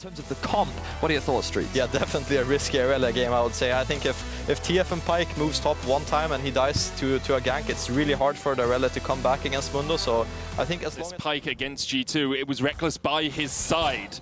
In terms of the comp, what are your thoughts, Street? Yeah, definitely a risky Irelia game, I would say. I think if TF and Pyke moves top one time and he dies to a gank, it's really hard for the Irelia to come back against Mundo. So I think as long as Pyke against G2, it was Rekkles by his side.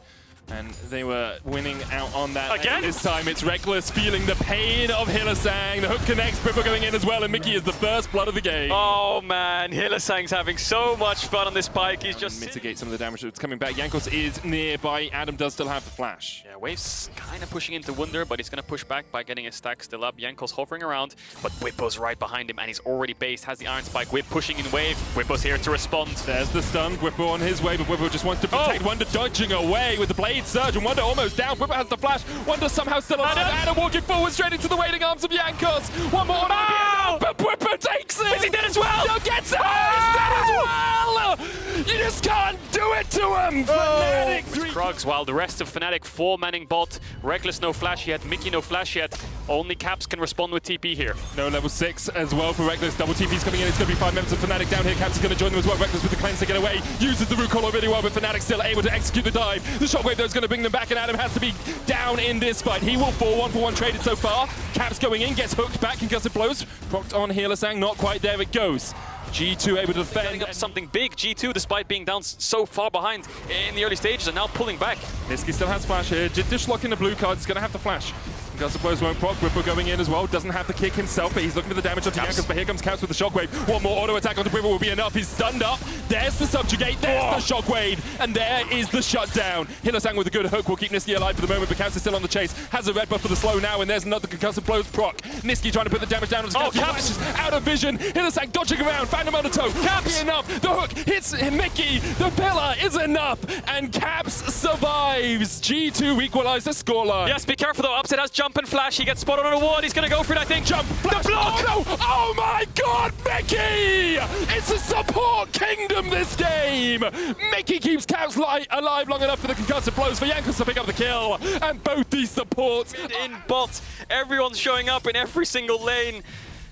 And they were winning out on that. Again? This time it's Rekkles feeling the pain of Hylissang. The hook connects, Bwipo going in as well, and Mikyx is the first blood of the game. Oh man, Hylissang's having so much fun on this Pyke. He's just mitigate some of the damage that's coming back. Jankos is nearby. Adam does still have the flash. Yeah, Wave's kind of pushing into Wunder, but he's going to push back by getting his stack still up. Jankos hovering around, but Bwipo's right behind him, and he's already based, has the Iron Spike. Whip pushing in Wave. Bwipo's here to respond. There's the stun. Bwipo on his way, but Bwipo just wants to protect Wunder, dodging away with the Blade Surge, and Wunder almost down. Bwipo has the flash. Wunder somehow still alive. Adam walking forward straight into the waiting arms of Jankos. One more. Oh! But Bwipo takes it. Is he dead as well? No, gets it. He's dead as well. You just can't do it to him. Fnatic 3. Krugs, while the rest of Fnatic 4-manning bot. Rekkles no flash yet. Mikyx no flash yet. Only Caps can respond with TP here. No level 6 as well for Rekkles. Double TP's coming in. It's going to be 5 members of Fnatic down here. Caps is going to join them as well. Rekkles with the cleanse to get away. Uses the root collar really well, but Fnatic still able to execute the dive. The shockwave though is going to bring them back, and Adam has to be down in this fight. He will fall 1-for-1 traded so far. Caps going in, gets hooked back, concussive blows. Procced on Hylissang, not quite there it goes. G2 able to defend. Setting up something big. G2, despite being down so far behind in the early stages, are now pulling back. Nisqy still has flash here. Dish locking the blue card. He's going to have the flash. Concussive blows won't proc. Bwipo going in as well. Doesn't have the kick himself, but he's looking for the damage onto Jankos. But here comes Caps with the shockwave. One more auto attack onto Bwipo will be enough. He's stunned up. There's the subjugate. There's the shockwave. And there is the shutdown. Hylissang with a good hook will keep Nisqy alive for the moment, but Caps is still on the chase. Has a red buff for the slow now, and there's another concussive blows proc. Nisqy trying to put the damage down on Caps. Flashes out of vision. Hylissang dodging around. Found him on the toe. Caps enough. The hook hits Mikyx. The pillar is enough. And Caps survives. G2 equalize the scoreline. Yes, be careful though. Upset has jump and flash. He gets spotted on a ward. He's going to go for it, I think. Jump. Flash. The block. Oh no. Oh my god, Mikyx. It's a support kingdom this game. Mikyx keeps Caps alive long enough for the concussive blows for Jankos to pick up the kill. And both these supports in bot. Everyone's showing up in every single lane.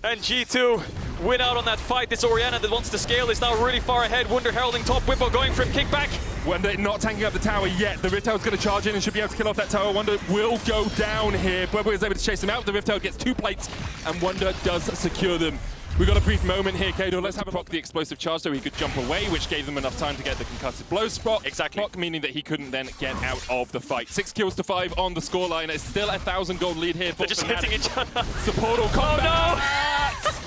And G2 win out on that fight. This Orianna that wants to scale is now really far ahead. Wunder heralding top. Bwipo going for him. Kickback. Wunder not tanking up the tower yet. The Rift Herald's going to charge in and should be able to kill off that tower. Wunder will go down here. Bwipo is able to chase him out. The Rift Herald gets 2 plates, and Wunder does secure them. We've got a brief moment here, Caedrel. Let's have a proc the explosive charge so he could jump away, which gave them enough time to get the concussive blow spot. Exactly. Proc meaning that he couldn't then get out of the fight. 6 kills to 5 on the scoreline. It's still 1,000 gold lead here. They're just hitting each other. Support will come back. Oh no!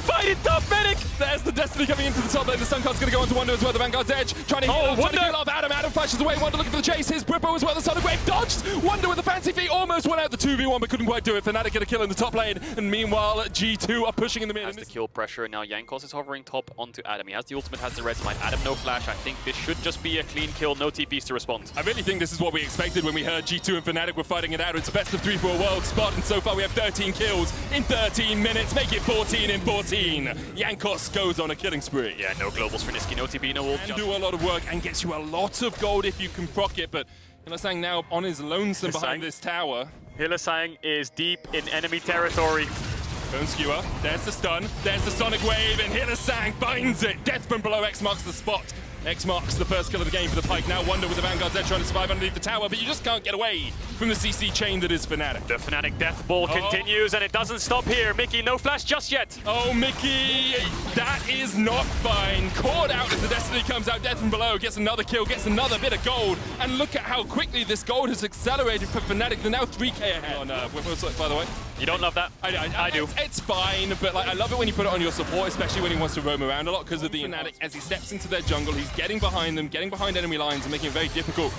Fight it, top medic! There's the Destiny coming into the top lane. The Stun Card's going to go onto Wunder as well. The Vanguard's edge. Trying to kill off Adam. Adam flashes away. Wunder looking for the chase. Here's Bwipo as well. The Sonic Wave dodged. Wunder with the fancy feet almost went out the 2v1, but couldn't quite do it. Fnatic get a kill in the top lane. And meanwhile, G2 are pushing in the mid. Has the kill pressure. Now Jankos is hovering top onto Adam. He has the ultimate, has the red smite. Adam no flash. I think this should just be a clean kill. No TPs to respond. I really think this is what we expected when we heard G2 and Fnatic were fighting it out. It's best of 3 for a world spot. And so far we have 13 kills in 13 minutes. Make it 14 in 14. Jankos goes on a killing spree. Yeah, no globals for Nisqy, no TP, no ult. And do a lot of work and gets you a lot of gold if you can proc it, but Hylissang now on his lonesome behind this tower. Hylissang is deep in enemy territory. Bone skewer, there's the stun, there's the sonic wave, and Hylissang finds it. Death from below, X marks the spot. X marks the first kill of the game for the Pyke. Now Wunder with the Vanguard's edge trying to survive underneath the tower, but you just can't get away from the CC chain that is Fnatic. The Fnatic death ball continues, and it doesn't stop here. Mikyx, no flash just yet. Oh, Mikyx, that is not fine. Caught out as the Destiny comes out. Death from below, gets another kill, gets another bit of gold. And look at how quickly this gold has accelerated for Fnatic. They're now 3k ahead on Bwipo, by the way. You don't love that? I do. It's fine, but like I love it when you put it on your support, especially when he wants to roam around a lot because of the Fnatic. As he steps into their jungle, he's getting behind them, getting behind enemy lines, and making it very difficult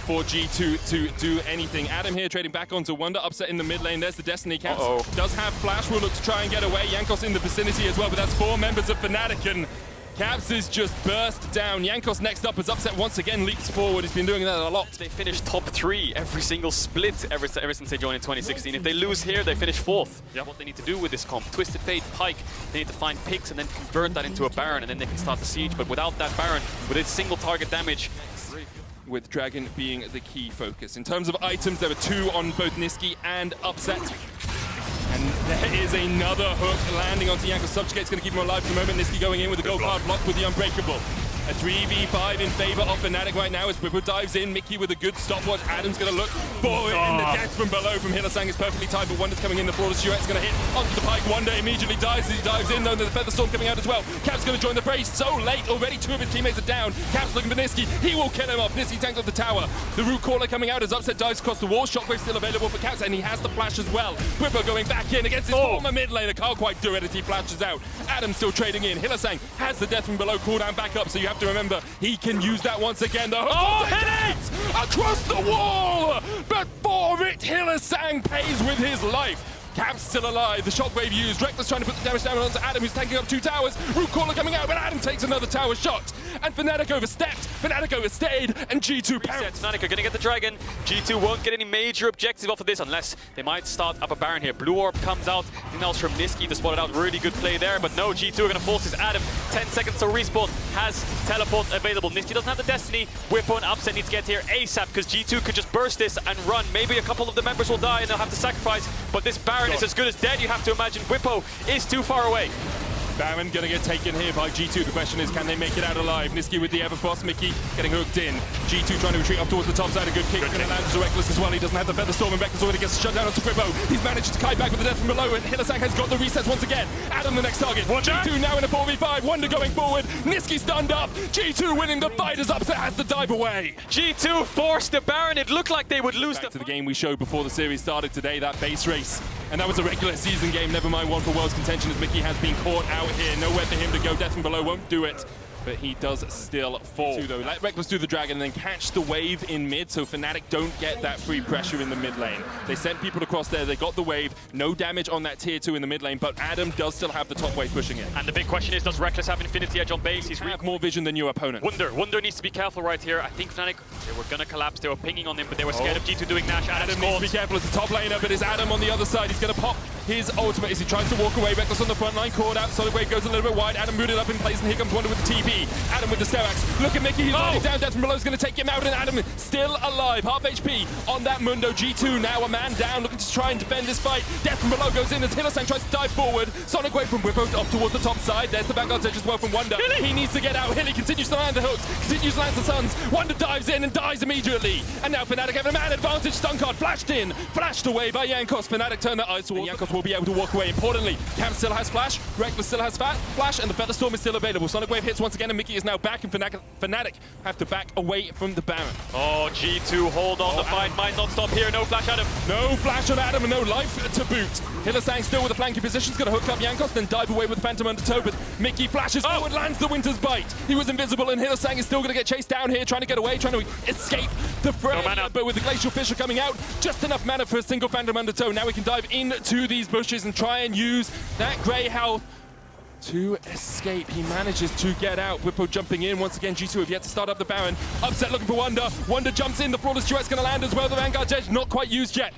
for G2 to do anything. Adam here trading back onto Wunder, upset in the mid lane. There's the Destiny. Caps does have flash, will look to try and get away. Jankos in the vicinity as well, but that's 4 members of Fnatic, and Caps is just burst down. Jankos next up as Upset once again leaps forward. He's been doing that a lot. They finished top 3 every single split ever since they joined in 2016. If they lose here, they finish 4th. Yep. What they need to do with this comp, Twisted Fate, Pyke, they need to find picks and then convert that into a Baron, and then they can start the siege. But without that Baron, with its single target damage, with Dragon being the key focus. In terms of items, there were 2 on both Nisqy and Upset. And there is another hook landing onto Jankos. Subjugate's going to keep him alive for the moment. Nisqy going in with the gold card blocked with the Unbreakable. A 3v5 in favor of Fnatic right now as Bwipo dives in. Mikyx with a good stopwatch. Adam's going to look for it in the death from below from Hylissang is perfectly timed, but Wunder's coming in. The flawless duet's going to hit onto the Pyke. Wunder immediately dives as he dives in, though. The Featherstorm coming out as well. Cap's going to join the fray so late. Already 2 of his teammates are down. Cap's looking for Nisqy. He will kill him off. Nisqy tanks off the tower. The root caller coming out as Upset dives across the wall. Shockwave still available for Caps, and he has the flash as well. Bwipo going back in against his former mid laner. Can't quite do it as he flashes out. Adam still trading in. Hylissang has the death from below cooldown back up, so you have to remember he can use that once again. The hit it! Across the wall! But for it, Hylissang pays with his life. Cap's still alive, the shockwave used. Rekkles trying to put the damage down onto Adam, who's tanking up 2 towers. Root caller coming out, but Adam takes another tower shot. And Fnatic overstepped, Fnatic overstayed, and G2 pounced. Fnatic are going to get the dragon. G2 won't get any major objective off of this unless they might start up a Baron here. Blue Orb comes out, and else from Nisqy to spot it out. Really good play there, but no, G2 are going to force this. Adam, 10 seconds to respawn, has teleport available. Nisqy doesn't have the Destiny. Bwipo and Upset need to get here ASAP, because G2 could just burst this and run. Maybe a couple of the members will die and they'll have to sacrifice, but this Baron is as good as dead, you have to imagine. Bwipo is too far away. Baron gonna get taken here by G2. The question is, can they make it out alive? Nisqy with the Everfrost, Mikyx getting hooked in. G2 trying to retreat up towards the top side. A good kick. Gonna land to Rekkles as well. He doesn't have the Featherstorm, and Rekkles already gets shut down onto Bwipo. He's managed to kite back with the death from below, and Hylissang has got the resets once again. Adam the next target. G2 now in a 4v5. Wunder going forward. Nisqy stunned up. G2 winning the fight as Upset has to dive away. G2 forced the Baron. It looked like they would lose Back to the game we showed before the series started today, that base race. And that was a regular season game, never mind one for World's contention, as Mikyx has been caught out here. Nowhere for him to go. Death from below won't do it, but he does still fall. Though, let Rekkles do the dragon and then catch the wave in mid, so Fnatic don't get that free pressure in the mid lane. They sent people across there, they got the wave, no damage on that tier 2 in the mid lane, but Adam does still have the top wave pushing it. And the big question is, does Rekkles have Infinity Edge on base? He's have more vision than your opponent. Wunder needs to be careful right here. I think Fnatic, they were gonna collapse, they were pinging on him, but they were scared of G2 doing Nash. Adam needs to be careful as the top laner, but it's Adam on the other side. He's gonna pop his ultimate as he tries to walk away. Rekkles on the front line, caught out. Solid Wave goes a little bit wide. Adam rooted up in place, and here comes Wunder with the TP. Adam with the Stellax. Look at Mikyx, he's already down. Death from below is going to take him out, and Adam still alive. Half HP on that Mundo. G2 now a man down, looking to try and defend this fight. Death from below goes in as Hylissang tries to dive forward. Sonic Wave from Bwipo up towards the top side. There's the Vanguard's edge as well from Wunder. He needs to get out. Hilly continues to land the hooks, continues to land the stuns. Wunder dives in and dies immediately. And now Fnatic have a man advantage. Stun card flashed in, flashed away by Jankos. Fnatic turn their eyes towards Jankos will be able to walk away. Importantly, Cam still has flash, Rekkles still has flash, and the Featherstorm is still available. Sonic Wave hits once again, and Mikyx is now back, and Fnatic have to back away from the Baron. Oh, G2 hold on, the fight might not stop here. No flash Adam. No flash on Adam and no life to boot. Hylissang still with a flanking position, is going to hook up Jankos, then dive away with Phantom Undertow, but Mikyx flashes forward, lands the Winter's Bite. He was invisible, and Hylissang is still going to get chased down here, trying to get away, trying to escape the fray. No, but with the Glacial Fissure coming out, just enough mana for a single Phantom Undertow. Now we can dive into these bushes and try and use that grey health to escape. He manages to get out. Bwipo jumping in once again. G2 have yet to start up the Baron. Upset looking for Wunder. Wunder jumps in. The flawless duet's going to land as well. The Vanguard's edge not quite used yet.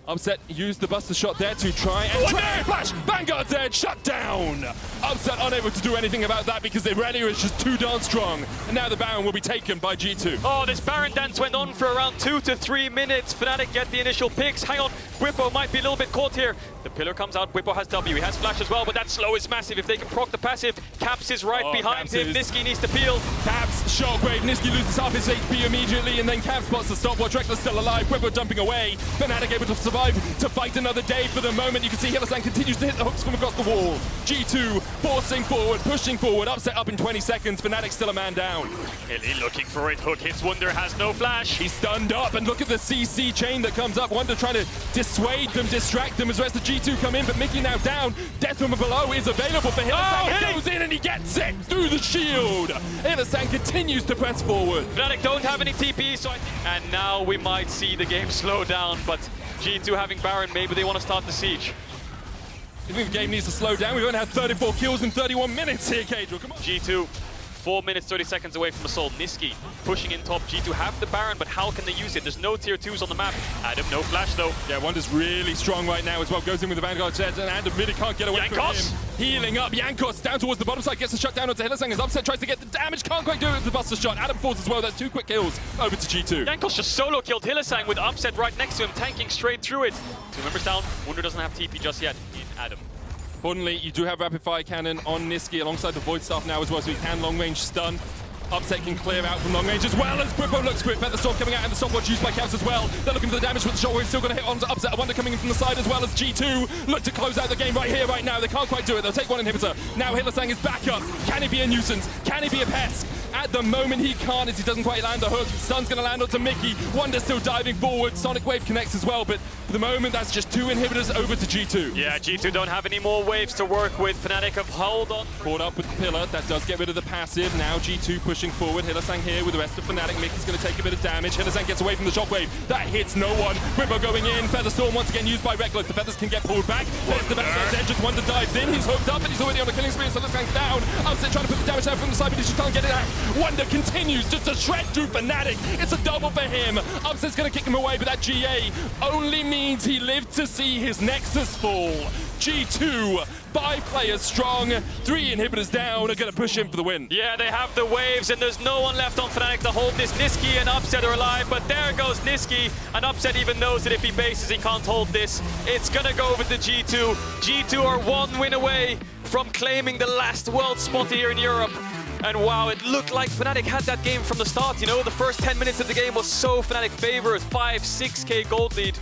Upset used the Buster Shot there to try and flash. Vanguard's edge shut down. Upset unable to do anything about that because Irelia is just too darn strong. And now the Baron will be taken by G2. Oh, this Baron dance went on for around 2 to 3 minutes. Fnatic get the initial picks. Hang on, Bwipo might be a little bit caught here. The pillar comes out. Bwipo has W. He has flash as well, but that slow is massive. If they can proc the passive, Caps is right behind him. Nisqy needs to peel. Caps, shockwave. Nisqy loses half his HP immediately, and then Caps spots the stopwatch. Rekkles still alive. Bwipo jumping away. Fnatic able to survive to fight another day for the moment. You can see Hylissang continues to hit the hooks from across the wall. G2 forcing forward, pushing forward. Upset up in 20 seconds. Fnatic still a man down. Hilly looking for it. Hook hits Wunder, has no flash. He's stunned up, and look at the CC chain that comes up. Wunder trying to dissuade them, distract them as the rest of G2 come in, but Mikyx now down. Death from below is available for Hylissang. He goes in and he gets it through the shield. Hylissang continues to press forward. Fnatic don't have any TP, so and now we might see the game slow down, but G2 having Baron, maybe they want to start the siege. You think the game needs to slow down? We've only had 34 kills in 31 minutes here, Caedrel. Come on. G2, 4 minutes, 30 seconds away from Assault. Nisqy pushing in top. G2 have the Baron, but how can they use it? There's no tier 2s on the map. Adam, no flash though. Yeah, Wunder's really strong right now as well. Goes in with the Vanguard Jet, and Adam really can't get away from him. Healing up. Jankos down towards the bottom side, gets a shut down onto Hylissang as Upset tries to get the damage. Can't quite do it with the Buster Shot. Adam falls as well. That's 2 quick kills over to G2. Jankos just solo killed Hylissang with Upset right next to him, tanking straight through it. 2 members down. Wunder doesn't have TP just yet in Adam. Importantly, you do have Rapid Fire Cannon on Nisqy alongside the Void Staff now as well, so he can long range stun. Upset can clear out from long range as well as Bwipo looks quick. Featherstorm coming out and the stopwatch used by Caps as well. They're looking for the damage, but the shockwave still going to hit onto Upset. Wunder coming in from the side as well as G2 look to close out the game right here, right now. They can't quite do it. They'll take one inhibitor. Now Hylissang is back up. Can he be a nuisance? Can he be a pest? At the moment he can't as he doesn't quite land the hook. Stun's going to land onto Mikyx. Wunder still diving forward. Sonic Wave connects as well, but for the moment that's just 2 inhibitors over to G2. Yeah, G2 don't have any more waves to work with. Fnatic have hold on. Caught up with the pillar. That does get rid of the passive. Now G2 pushing forward. Hylissang here with the rest of Fnatic. Mikyx going to take a bit of damage. Hylissang gets away from the shockwave. That hits no one. Bwipo going in. Featherstorm once again used by Rekkles. The feathers can get pulled back. There's the back edge. Just Wunder dives in. He's hooked up and he's already on a killing spree. So Hylisang's down. Upset trying to put the damage down from the side, but he just can't get it out. Wunder continues just to shred through Fnatic. It's a double for him. Upset's going to kick him away, but that GA only means he lived to see his Nexus fall. G2, 5 players strong, 3 inhibitors down, are going to push him for the win. Yeah, they have the waves, and there's no one left on Fnatic to hold this. Nisqy and Upset are alive, but there goes Nisqy, and Upset even knows that if he bases, he can't hold this. It's going to go over to G2. G2 are 1 win away from claiming the last world spot here in Europe. And wow, it looked like Fnatic had that game from the start. You know, the first 10 minutes of the game was so Fnatic favors, 5-6K gold lead.